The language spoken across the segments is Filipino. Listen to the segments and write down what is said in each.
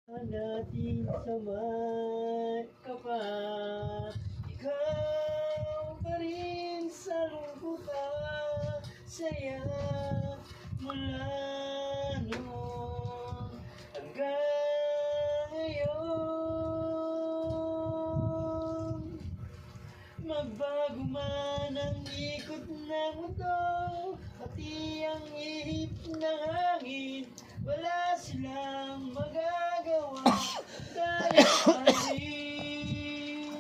natin sa may kapat. Ikaw pa rin sa lungkutan, saya mula noon hanggang ngayon. Magbago man ang ikot ng mundo, pati ang ihip ng hangin, wala silang magagawa. Tayo pa rin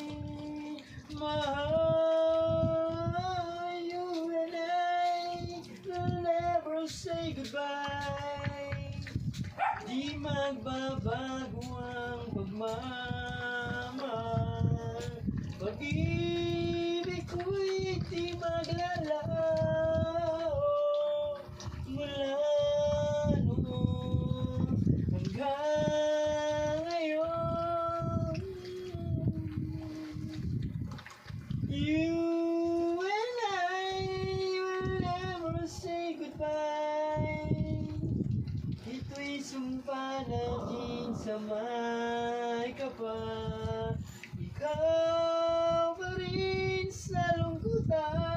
mahal. You and I will never say goodbye. Di magbabago ang pagmamahal. Pag-ibig ko'y di maglalaho mula noon hanggang ngayon. You and I will never say goodbye. Ito'y sumpa natin sa may kapat. Ikaw pa rin sa lungkutan,